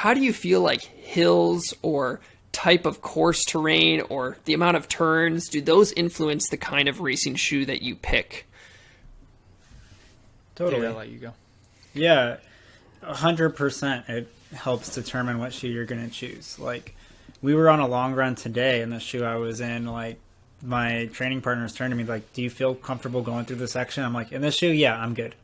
how do you feel like hills or type of course terrain or the amount of turns, do those influence the kind of racing shoe that you pick? Totally. David, I'll let you go. Yeah, 100%. It helps determine what shoe you're going to choose. Like, we were on a long run today, and the shoe I was in, like, my training partners turned to me like, do you feel comfortable going through the section? I'm like, in this shoe, yeah, I'm good.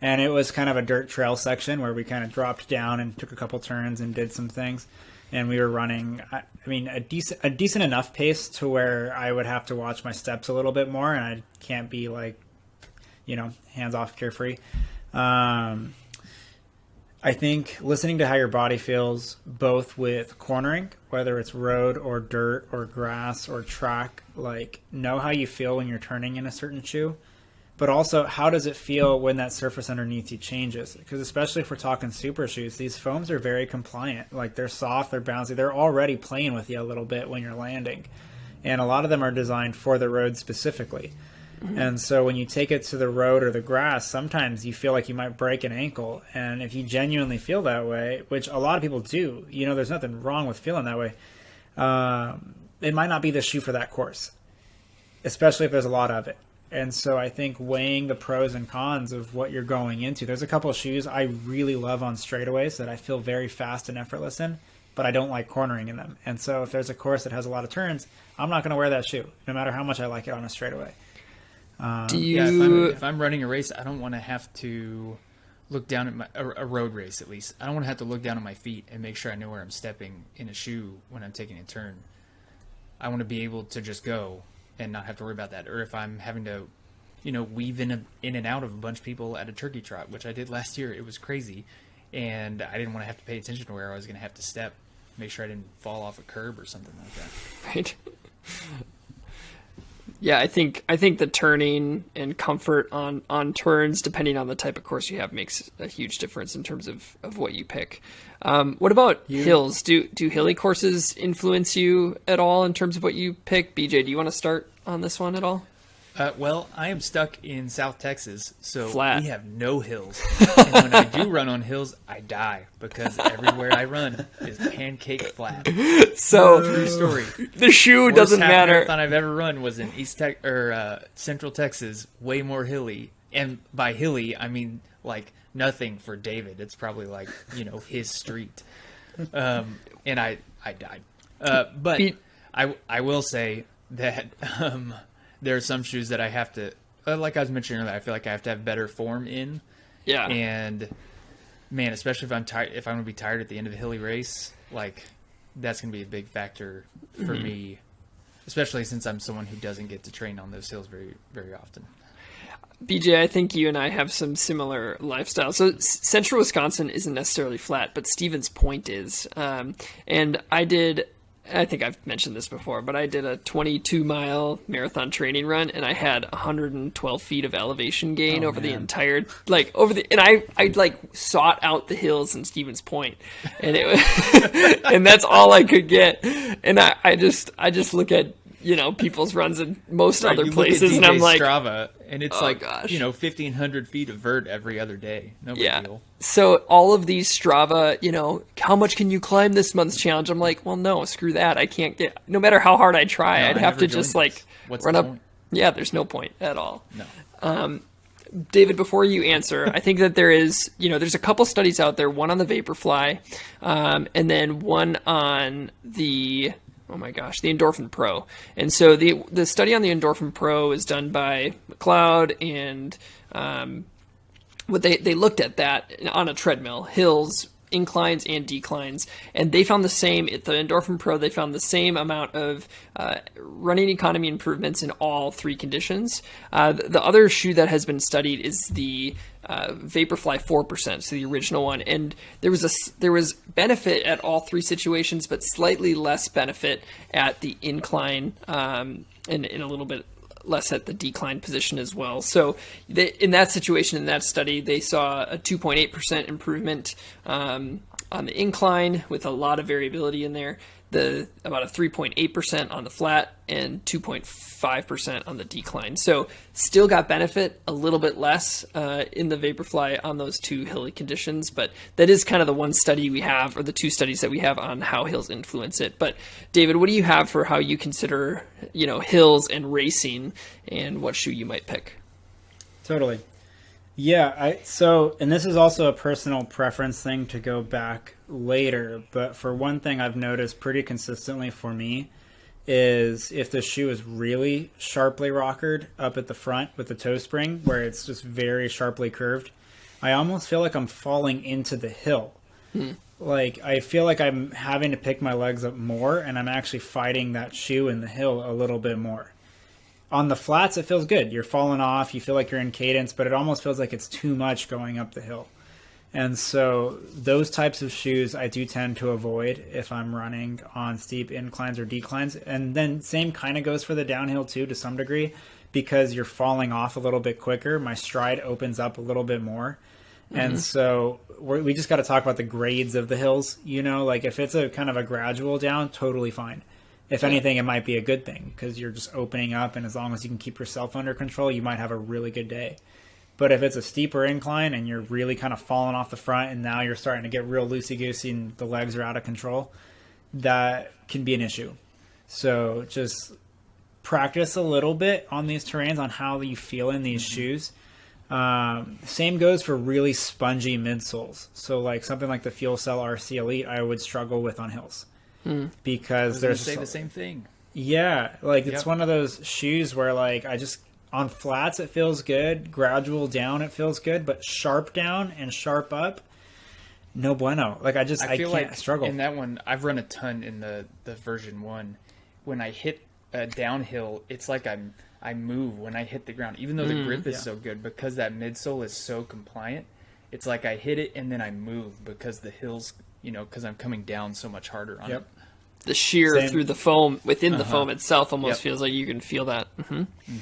And it was kind of a dirt trail section where we kind of dropped down and took a couple turns and did some things. And we were running, I mean, a decent enough pace to where I would have to watch my steps a little bit more, and I can't be like, you know, hands off, carefree. I think listening to how your body feels, both with cornering, whether it's road or dirt or grass or track, like know how you feel when you're turning in a certain shoe, but also how does it feel when that surface underneath you changes? Because especially if we're talking super shoes, these foams are very compliant. Like they're soft, they're bouncy, they're already playing with you a little bit when you're landing. And a lot of them are designed for the road specifically. And so when you take it to the road or the grass, sometimes you feel like you might break an ankle. And if you genuinely feel that way, which a lot of people do, you know, there's nothing wrong with feeling that way. It might not be the shoe for that course, especially if there's a lot of it. And so I think weighing the pros and cons of what you're going into, there's a couple of shoes I really love on straightaways that I feel very fast and effortless in, but I don't like cornering in them. And so if there's a course that has a lot of turns, I'm not going to wear that shoe, no matter how much I like it on a straightaway. If I'm running a race, I don't want to have to look down at a road race, at least. I don't want to have to look down at my feet and make sure I know where I'm stepping in a shoe when I'm taking a turn. I want to be able to just go and not have to worry about that. Or if I'm having to, you know, weave in and out of a bunch of people at a turkey trot, which I did last year. It was crazy. And I didn't want to have to pay attention to where I was going to have to step, make sure I didn't fall off a curb or something like that. Right. Yeah, I think the turning and comfort on turns, depending on the type of course you have, makes a huge difference in terms of what you pick. What about hills? Do hilly courses influence you at all in terms of what you pick? BJ, do you want to start on this one at all? Well, I am stuck in South Texas, so Flat. we have no hills. And when I do run on hills, I die because everywhere I run is pancake flat. So true story. The shoe Worst doesn't half matter. marathon I've ever run was in Central Texas, way more hilly. And by hilly, I mean like nothing for David. It's probably like, you know, his street. And I died. But I will say that there are some shoes that I have to, like I was mentioning earlier, I feel like I have to have better form in. Yeah. And man, especially if I'm tired, if I'm going to be tired at the end of a hilly race, like that's going to be a big factor for me, especially since I'm someone who doesn't get to train on those hills very, very often. BJ, I think you and I have some similar lifestyles. So central Wisconsin isn't necessarily flat, but Stevens Point is. And I think I've mentioned this before, but I did a 22-mile marathon training run, and I had 112 feet of elevation gain over the entire, and I sought out the hills in Stevens Point, and it was, and that's all I could get. And I just look at, you know, people's runs in most other places, and I'm like, Strava, and it's gosh. 1,500 feet of vert every other day. No big deal. So all of these Strava, you know, how much can you climb this month's challenge? I'm like, well, no, screw that. I can't get, no matter how hard I try, I'd have to just run up. Point? Yeah, there's no point at all. No. David, before you answer, I think that there's a couple studies out there, one on the Vaporfly, and then one on the Endorphin Pro. And so the study on the Endorphin Pro is done by McLeod, and what they looked at that on a treadmill, hills, inclines, and declines, and they found the same at the Endorphin Pro. They found the same amount of running economy improvements in all three conditions. The other shoe that has been studied is the Vaporfly 4%, so the original one, and there was benefit at all three situations, but slightly less benefit at the incline, and a little bit less at the decline position as well. So in that situation, in that study, they saw a 2.8% improvement on the incline with a lot of variability in there. About a 3.8% on the flat and 2.5% on the decline. So still got benefit, a little bit less in the Vaporfly on those two hilly conditions, but that is kind of the one study we have, or the two studies that we have on how hills influence it. But David, what do you have for how you consider, hills and racing and what shoe you might pick? Totally. Yeah, and this is also a personal preference thing to go back later, but for one thing I've noticed pretty consistently for me is if the shoe is really sharply rockered up at the front with the toe spring, where it's just very sharply curved, I almost feel like I'm falling into the hill. Like, I feel like I'm having to pick my legs up more, and I'm actually fighting that shoe in the hill a little bit more. On the flats, it feels good. You're falling off. You feel like you're in cadence, but it almost feels like it's too much going up the hill. And so those types of shoes I do tend to avoid if I'm running on steep inclines or declines. And then same kind of goes for the downhill too, to some degree, because you're falling off a little bit quicker. My stride opens up a little bit more. And so we just got to talk about the grades of the hills. Like if it's a kind of a gradual down, totally fine. If anything, it might be a good thing because you're just opening up, and as long as you can keep yourself under control, you might have a really good day. But if it's a steeper incline and you're really kind of falling off the front and now you're starting to get real loosey-goosey and the legs are out of control, that can be an issue. So just practice a little bit on these terrains on how you feel in these shoes. Same goes for really spongy midsoles. So like something like the Fuel Cell RC Elite, I would struggle with on hills. Because there's say the same thing. Yeah, like it's one of those shoes where like on flats it feels good, gradual down it feels good, but sharp down and sharp up, no bueno. Like I feel can't like struggle. In that one, I've run a ton in the version 1. When I hit a downhill, it's like I move when I hit the ground, even though the grip is so good, because that midsole is so compliant. It's like I hit it and then I move because the hills, because I'm coming down so much harder on it. The shear through the foam within the foam itself almost feels like you can feel that.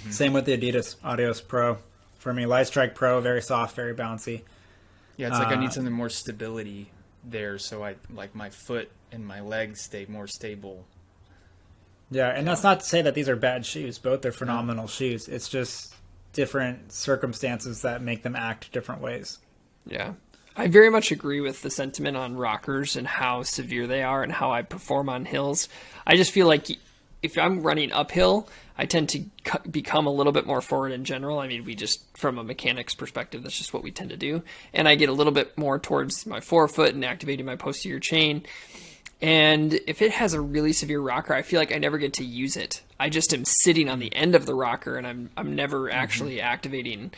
Same with the Adidas Adios Pro. For me, Light Strike Pro, very soft, very bouncy. Yeah, it's like I need something more stability there, so I like my foot and my legs stay more stable. Yeah, and that's not to say that these are bad shoes. Both are phenomenal shoes. It's just different circumstances that make them act different ways. Yeah. I very much agree with the sentiment on rockers and how severe they are and how I perform on hills. I just feel like if I'm running uphill, I tend to become a little bit more forward in general. I mean, from a mechanics perspective, that's just what we tend to do. And I get a little bit more towards my forefoot and activating my posterior chain. And if it has a really severe rocker, I feel like I never get to use it. I just am sitting on the end of the rocker, and I'm never actually activating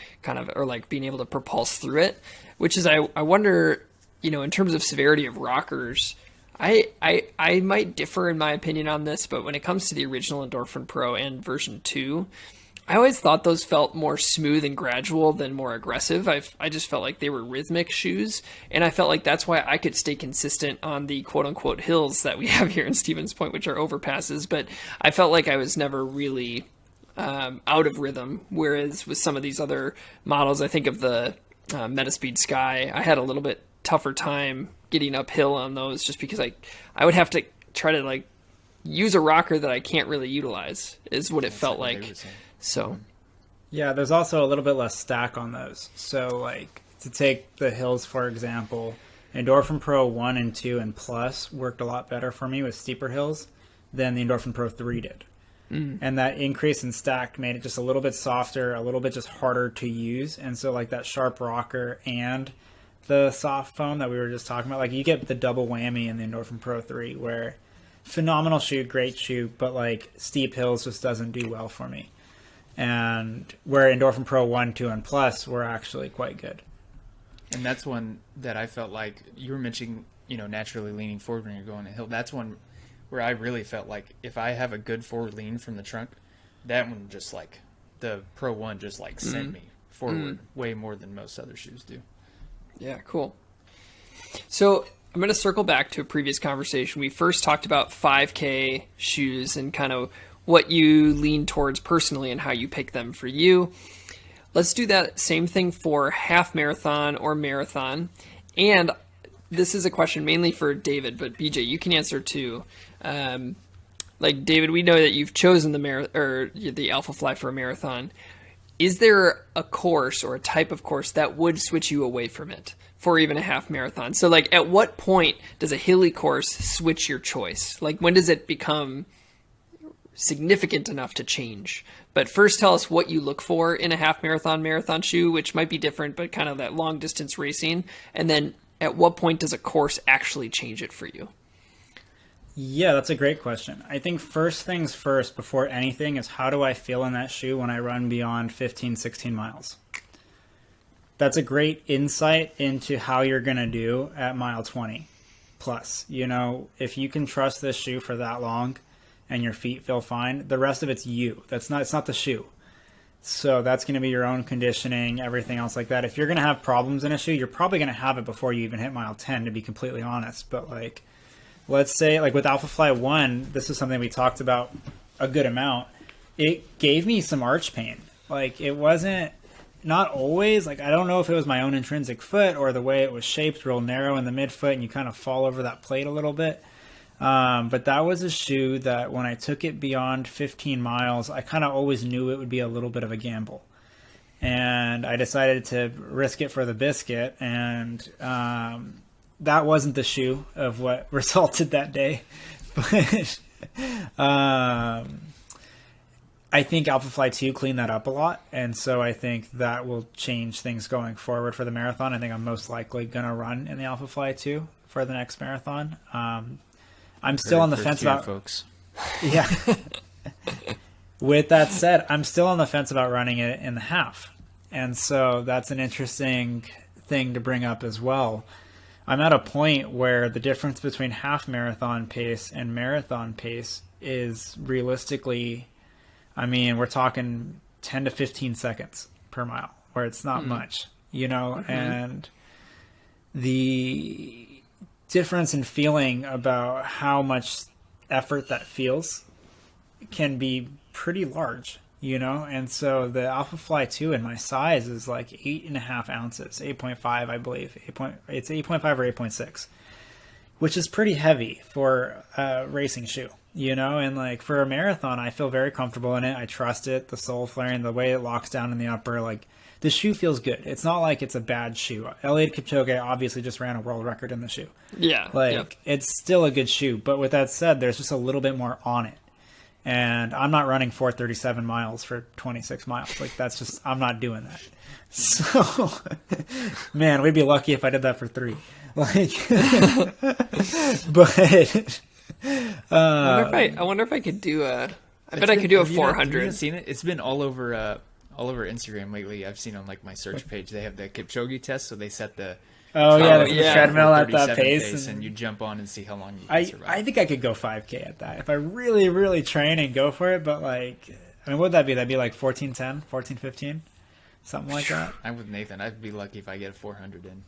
or like being able to propulse through it, which is, I wonder, in terms of severity of rockers, I might differ in my opinion on this, but when it comes to the original Endorphin Pro and version 2, I always thought those felt more smooth and gradual than more aggressive. I just felt like they were rhythmic shoes, and I felt like that's why I could stay consistent on the quote-unquote hills that we have here in Stevens Point, which are overpasses, but I felt like I was never really out of rhythm, whereas with some of these other models, I think of the Metaspeed Sky, I had a little bit tougher time getting uphill on those just because I would have to try to like use a rocker that I can't really utilize is what it felt like. So, yeah, there's also a little bit less stack on those. So, like, to take the hills, for example, Endorphin Pro 1 and 2 and Plus worked a lot better for me with steeper hills than the Endorphin Pro 3 did. And that increase in stack made it just a little bit softer, a little bit just harder to use. And so, like, that sharp rocker and the soft foam that we were just talking about, like, you get the double whammy in the Endorphin Pro 3, where phenomenal shoe, great shoe, but, like, steep hills just doesn't do well for me. And where Endorphin Pro 1, 2, and Plus were actually quite good. And that's one that I felt like you were mentioning, naturally leaning forward when you're going a hill. That's one where I really felt like if I have a good forward lean from the trunk, that one just like the Pro 1 just like sent me forward way more than most other shoes do. Yeah, cool. So I'm going to circle back to a previous conversation. We first talked about 5K shoes and kind of what you lean towards personally and how you pick them for you. Let's do that same thing for half marathon or marathon. And this is a question mainly for David, but BJ, you can answer too. Like David, we know that you've chosen the Alpha Fly for a marathon. Is there a course or a type of course that would switch you away from it for even a half marathon? So like at what point does a hilly course switch your choice? Like when does it become significant enough to change? But first tell us what you look for in a half marathon shoe, which might be different, but kind of that long distance racing. And then at what point does a course actually change it for you? Yeah, that's a great question. I think first things first, before anything, is how do I feel in that shoe when I run beyond 15, 16 miles? That's a great insight into how you're going to do at mile 20 plus. You know, if you can trust this shoe for that long and your feet feel fine, the rest of it's you. It's not the shoe. So that's going to be your own conditioning, everything else like that. If you're going to have problems in a shoe, you're probably going to have it before you even hit mile 10, to be completely honest. But like, let's say like with Alpha Fly 1, this is something we talked about a good amount. It gave me some arch pain. Like it wasn't, not always, like I don't know if it was my own intrinsic foot or the way it was shaped real narrow in the midfoot and you kind of fall over that plate a little bit. But that was a shoe that when I took it beyond 15 miles, I kind of always knew it would be a little bit of a gamble. And I decided to risk it for the biscuit. And that wasn't the shoe of what resulted that day. But I think Alpha Fly 2 cleaned that up a lot. And so I think that will change things going forward for the marathon. I think I'm most likely going to run in the Alpha Fly 2 for the next marathon. I'm still on the fence about, folks. Yeah. With that said, I'm still on the fence about running it in the half. And so that's an interesting thing to bring up as well. I'm at a point where the difference between half marathon pace and marathon pace is realistically, I mean, we're talking 10 to 15 seconds per mile, where it's not much, you know, and the difference in feeling about how much effort that feels can be pretty large, you know? And so the Alpha Fly 2 in my size is like 8.5 ounces, 8.5, I believe. It's 8.5 or 8.6, which is pretty heavy for a racing shoe, you know? And like for a marathon, I feel very comfortable in it. I trust it, the sole flaring, the way it locks down in the upper, like the shoe feels good. It's not like it's a bad shoe. Eliud Kipchoge obviously just ran a world record in the shoe. Yeah. Like, it's still a good shoe. But with that said, there's just a little bit more on it. And I'm not running 437 miles for 26 miles. Like, that's just, I'm not doing that. So, man, we'd be lucky if I did that for 3. Like, but, I wonder if I could do a, I bet I could do a 400. Have you seen it? It's been all over Instagram lately. I've seen on like my search page, they have the Kipchoge test. So they set the, the treadmill at that pace. And you jump on and see how long you can survive. I think I could go 5K at that if I really, really train and go for it. But like, I mean, what would that be? That'd be like 14:10, 14:15, something like that. I'm with Nathan. I'd be lucky if I get a 400 in.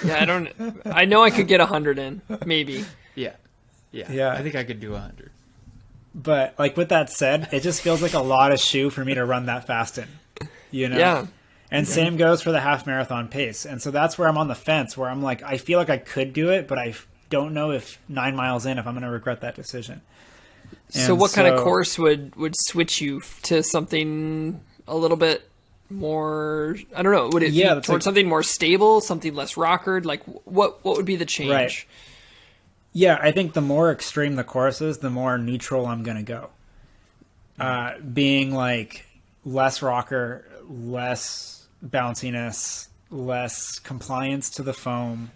Yeah, I know I could get 100 in, maybe. Yeah. I think I could do 100. But like with that said, it just feels like a lot of shoe for me to run that fast in, you know? Yeah. And same goes for the half marathon pace. And so that's where I'm on the fence, where I'm like, I feel like I could do it, but I don't know if 9 miles in, if I'm going to regret that decision. So what kind of course would switch you to something a little bit more, I don't know, would it be towards something more stable, something less rockered? Like what would be the change? Right. Yeah, I think the more extreme the course is, the more neutral I'm going to go. Being like less rocker, less bounciness, less compliance to the foam,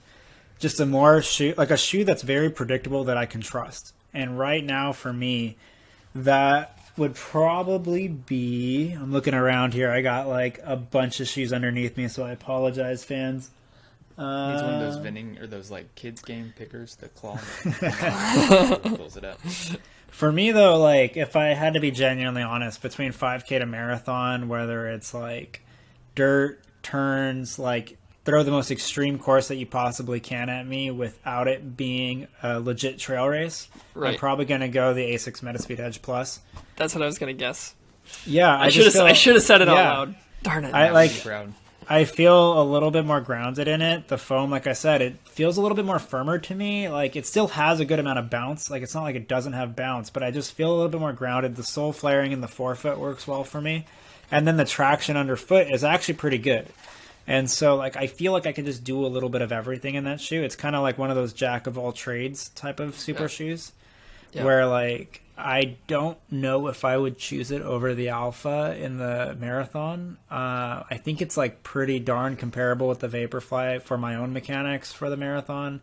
just a more shoe, like a shoe that's very predictable that I can trust. And right now for me, that would probably be, I'm looking around here, I got like a bunch of shoes underneath me, so I apologize, fans. It's one of those vending or those like kids game pickers, the claw pulls it up. For me though, like if I had to be genuinely honest, between 5K to marathon, whether it's like dirt, turns, like throw the most extreme course that you possibly can at me without it being a legit trail race, I'm probably going to go the Asics Metaspeed Edge Plus. That's what I was going to guess. Yeah, I should have said it out loud. Darn it. I feel a little bit more grounded in it. The foam, like I said, it feels a little bit more firmer to me. Like it still has a good amount of bounce. Like it's not like it doesn't have bounce, but I just feel a little bit more grounded. The sole flaring in the forefoot works well for me. And then the traction underfoot is actually pretty good. And so like I feel like I can just do a little bit of everything in that shoe. It's kind of like one of those jack of all trades type of super shoes where like I don't know if I would choose it over the Alpha in the marathon. I think it's like pretty darn comparable with the Vaporfly for my own mechanics for the marathon.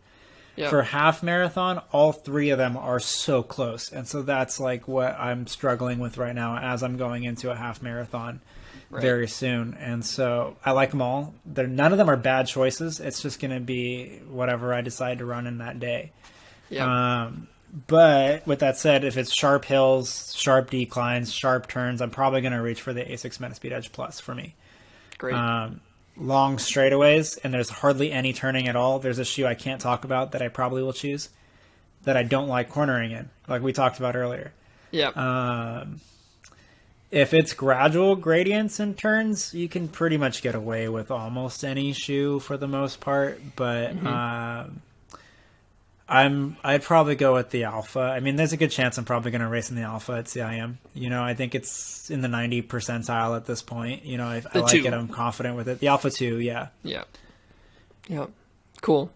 Yep. For half marathon, all three of them are so close. And so that's like what I'm struggling with right now as I'm going into a half marathon very soon. And so I like them all. None of them are bad choices. It's just going to be whatever I decide to run in that day. Yep. But with that said, if it's sharp hills, sharp declines, sharp turns, I'm probably going to reach for the Asics Metaspeed Edge Plus for me. Great. Long straightaways, and there's hardly any turning at all. There's a shoe I can't talk about that I probably will choose that I don't like cornering in, like we talked about earlier. Yeah. If it's gradual gradients and turns, you can pretty much get away with almost any shoe for the most part, but I'd probably go with the Alpha. I mean, there's a good chance I'm probably going to race in the Alpha at CIM. You know, I think it's in the 90 percentile at this point. You know, I like it. I'm confident with it. The Alpha 2, yeah. Yeah. Yeah. Cool.